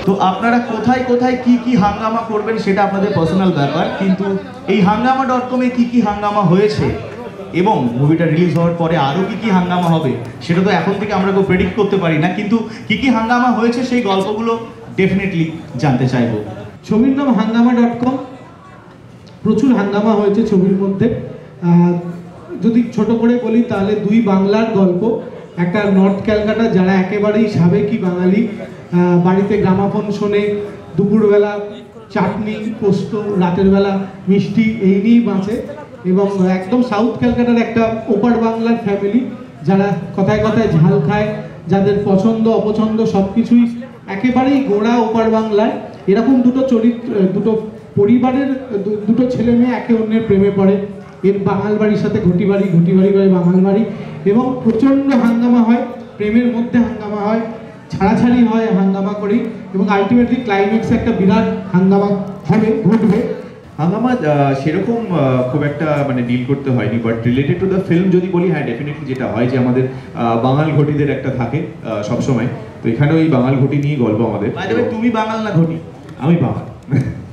তো আপনারা কোথায় কোথায় কি কি হাঙ্গামা করবেন সেটা আপনাদের পার্সোনাল ব্যাপার, কিন্তু এই hangama.com-এ কি কি হাঙ্গামা হয়েছে এবং মুভিটা রিলিজ হওয়ার পরে আরও কি কি হাঙ্গামা হবে সেটা তো এখন থেকে আমরা কেউ প্রেডিক্ট করতে পারি না, কিন্তু কি কি হাঙ্গামা হয়েছে সেই গল্পগুলো ডেফিনেটলি জানতে চাইবো। ছবির নাম hangama.com। প্রচুর হাঙ্গামা হয়েছে ছবির মধ্যে। যদি ছোট করে বলি তাহলে দুই বাংলার গল্প, একটা নর্থ ক্যালকাটা যারা একেবারেই সাবেকি বাঙালি, বাড়িতে গ্রামাফোন শোনে, দুপুরবেলা চাটনি পোস্ত, রাতের বেলা মিষ্টি, এই নিয়েই বাঁচে, এবং একদম সাউথ ক্যালকাটার একটা ওপার বাংলার ফ্যামিলি যারা কথায় কথায় ঝাল খায়, যাদের পছন্দ অপছন্দ সব কিছুই একেবারেই গোড়া ওপার বাংলায়। এরকম দুটো চরিত্র, দুটো পরিবারের দুটো ছেলে মেয়ে একে অন্যের প্রেমে পড়ে। এর বাঙাল বাড়ির সাথে ঘটি বাড়ি, ঘটি বাড়ি করে বাঙাল বাড়ি, এবং প্রচণ্ড হাঙ্গামা হয়, প্রেমের মধ্যে হাঙ্গামা হয়, ছাড়াছাড়ি হয় হাঙ্গামা করি, এবং আলটিমেটলি ক্লাইম্যাক্সে একটা বিরাট হাঙ্গামা হবে, ঘটবে। হাঙ্গামা সেরকম খুব একটা মানে ডিল করতে হয়নি, but related to the film যদি বলি, হ্যাঁ ডেফিনেটলি যেটা হয় যে আমাদের বাঙাল ঘটিদের একটা থাকে সবসময়, তো এখানেও এই বাঙাল ঘটি নিয়ে গল্প আমাদের। তুমি বাঙাল না ঘটি? আমি বাঙাল,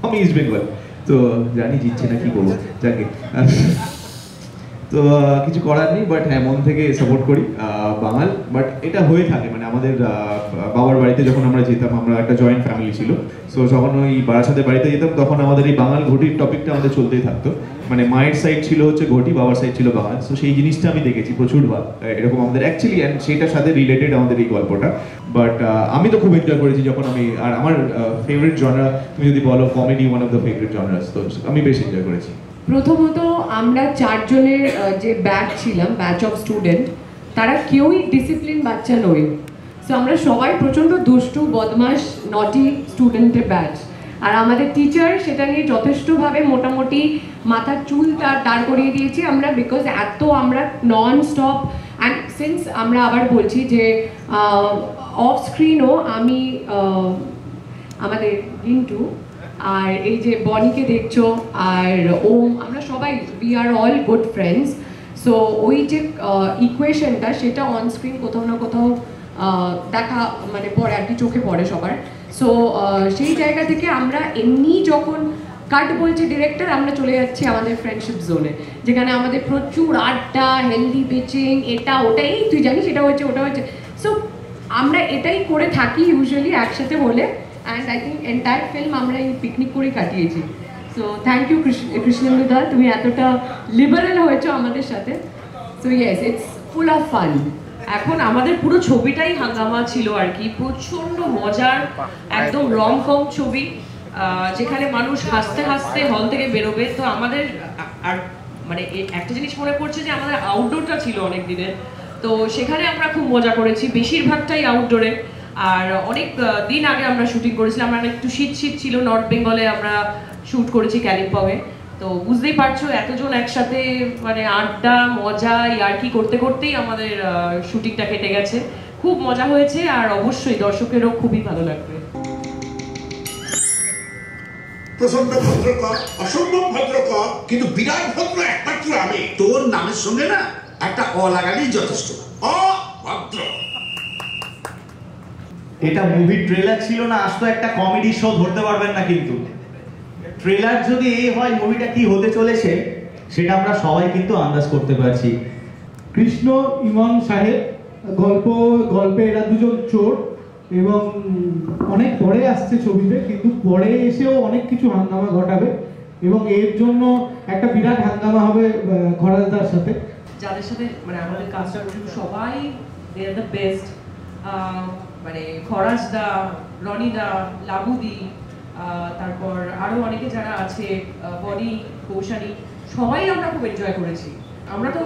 আমি ইস্ট বেঙ্গল, তো জানি জিতছে না কি বলবো, যাকে তো কিছু করার নেই, বাট হ্যাঁ মন থেকে সাপোর্ট করি বাঙাল। বাট এটা হয়ে থাকে মানে আমাদের বাবার বাড়িতে যখন আমরা যেতাম, আমরা একটা জয়েন্ট ফ্যামিলি ছিল, সো যখন ওই বারাসাতের বাড়িতে যেতাম তখন আমাদের এই বাঙাল ঘটির টপিকটা আমাদের চলতেই থাকতো। মানে মায়ের সাইড ছিল হচ্ছে ঘটি, বাবার সাইড ছিল বাঙাল, সো সেই জিনিসটা আমি দেখেছি প্রচুরবার এরকম আমাদের অ্যাকচুয়ালি, অ্যান্ড সেটার সাথে রিলেটেড আমাদের এই গল্পটা। বাট আমি তো খুব এনজয় করেছি যখন আমি, আর আমার ফেভারিট জনরা তুমি যদি বলো comedy one of the favourite genres, তো আমি বেশ এনজয় করেছি। প্রথমত আমরা চারজনের যে ব্যাচ ছিলাম, ব্যাচ অফ স্টুডেন্ট, তারা কেউই ডিসিপ্লিন বাচ্চা নই। সো আমরা সবাই প্রচণ্ড দুষ্টু বদমাস নটি স্টুডেন্টের ব্যাচ। আর আমাদের টিচার সেটা নিয়ে যথেষ্টভাবে মোটামুটি মাথার চুল দাঁড় করিয়ে দিয়েছি আমরা, বিকজ এত আমরা নন স্টপ। অ্যান্ড সিন্স আমরা আবার বলছি যে অফ স্ক্রিনও আমি আমাদের রিন্টু আর এই যে বনিকে দেখছো আর ওম, আমরা সবাই we are all good friends. So ওই যে ইকুয়েশনটা সেটা অন স্ক্রিন কোথাও না কোথাও দেখা মানে পড়ে আর কি, চোখে পড়ে সবার। সো সেই জায়গা থেকে আমরা এমনি যখন কাট বলছে ডিরেক্টর, আমরা চলে যাচ্ছি আমাদের ফ্রেন্ডশিপ জোনে, যেখানে আমাদের প্রচুর আড্ডা, হেলদি পিচিং, এটা ওটাই তুই জানিস এটা হচ্ছে ওটা হচ্ছে। সো আমরা এটাই করে থাকি ইউজুয়ালি একসাথে হলে। And I think entire film আমরা এই পিকনিক করেই কাটিয়েছি। সো থ্যাংক ইউ কৃষ্ণেন্দু দা, তুমি এতটা লিবারেল হয়েছো আমাদের সাথে। So yes, it's full of fun. এখন আমাদের পুরো ছবিটাই হাঙ্গামা ছিল আর কি, প্রচন্ড মজার একদম রমকম ছবি, যেখানে মানুষ হাসতে হাসতে হল থেকে বেরোবে। তো আমাদের আর মানে একটা জিনিস মনে পড়ছে যে আমাদের আউটডোরটা ছিল অনেক দিনের, তো সেখানে আমরা খুব মজা করেছি, বেশিরভাগটাই আউটডোরে। আর অনেক দিন আগে আমরা শুটিং করেছিলাম, আমরা একটু শীত শীত ছিল, নর্থ বেঙ্গলে আমরা শ্যুট করেছি কালিম্পংয়ে। তো বুঝতেই পারছো এতজন একসাথে মানে আড্ডা মজা ইয়ার্কি করতে করতেই আমাদের শুটিংটা কেটে গেছে। খুব মজা হয়েছে, আর অবশ্যই দর্শকেরও খুবই ভালো লাগবে। প্রচন্ড ভদ্রকর, অসম্ভব ভদ্রকর, কিন্তু বিরাট ভদ্র একমাত্র আমি। তোর নামের সঙ্গে না একটা অ লাগালেই যথেষ্ট, অভদ্র। এটা মুভির ট্রেলার ছিল না, আজ তো একটা কমেডি শো ধরতে পারবেন না, কিন্তু ট্রেলার যদি এই হয় মুভিটা কি হতে চলেছে সেটা আমরা সবাই কিন্তু আন্দাজ করতে পারছি। কৃষ্ণ ইমন সাহেব গল্পে এরা দুজন চোর, এবং অনেক পরে আসছে ছবিতে, কিন্তু পরে এসেও অনেক কিছু হাঙ্গামা ঘটাবে, এবং এর জন্য একটা বিরাট হাঙ্গামা হবে খরাজদার সাথে, যাদের সাথে মানে আমাদের কাজটা সবাই দে আর দ্য বেস্ট। মানে খরাজদা, রনিদা, লাবুদি, তারপর আরও অনেকে যারা আছে, বনি, কৌশানী, সবাই আমরা খুব এনজয় করেছি। আমরা তো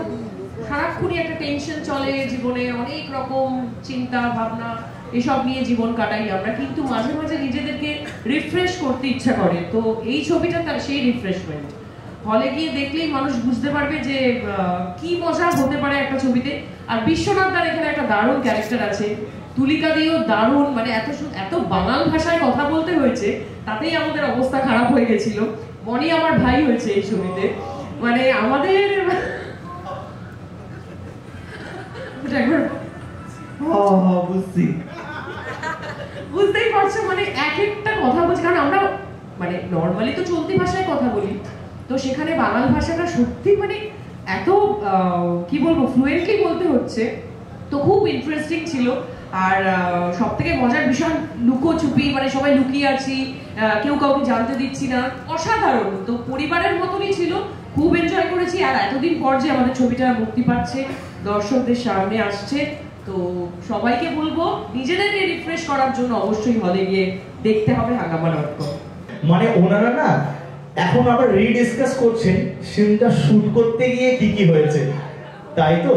সারাক্ষণই একটা টেনশন চলে জীবনে, অনেক রকম চিন্তা ভাবনা এসব নিয়ে জীবন কাটাই আমরা, কিন্তু মাঝে মাঝে নিজেদেরকে রিফ্রেশ করতে ইচ্ছা করে। তো এই ছবিটা তার সেই রিফ্রেশমেন্ট। হলে গিয়ে দেখলেই মানুষ বুঝতে পারবে যে কি মজা হতে পারে একটা ছবিতে। আর বিশ্বনাথ দার এখানে একটা দারুণ ক্যারেক্টার আছে, তুলিকা দিয়েও দারুণ, মানে এত বাঙাল ভাষায় কথা বলতে হয়েছে, তাতেই আমাদের অবস্থা খারাপ হয়ে গেছিল। মনি আমার ভাই হয়েছে এই ছবিতে, মানে আমাদের বুঝতেই পারছো মানে এক একটা কথা বলছি, কারণ আমরা মানে নর্মালি তো চলতি ভাষায় কথা বলি, তো সেখানে বাংলা ভাষাটা সত্যি মানে এত কি বলবো ফ্লুয়েন্টলি বলতে হচ্ছে, তো খুব ইন্টারেস্টিং ছিল। আর সব থেকে মজার বিষয় লুকোচুপি, মানে সবাই লুকিয়ে আছি, কেউ কাউকে জানতে দিচ্ছি না, অসাধারণ। তো পরিবারের মতনই ছিল, খুব এনজয় করেছি। আর এতদিন পর যে আমাদের ছবিটা মুক্তি পাচ্ছে, দর্শকদের সামনে আসছে, তো সবাইকে বলবো নিজেদেরকে রিফ্রেশ করার জন্য অবশ্যই হলে গিয়ে দেখতে হবে hangama.com। মানে ওনারা না এখন আবার রিডিসকাস করছেন সিনটা শুট করতে গিয়ে কি কি হয়েছে, তাই তো?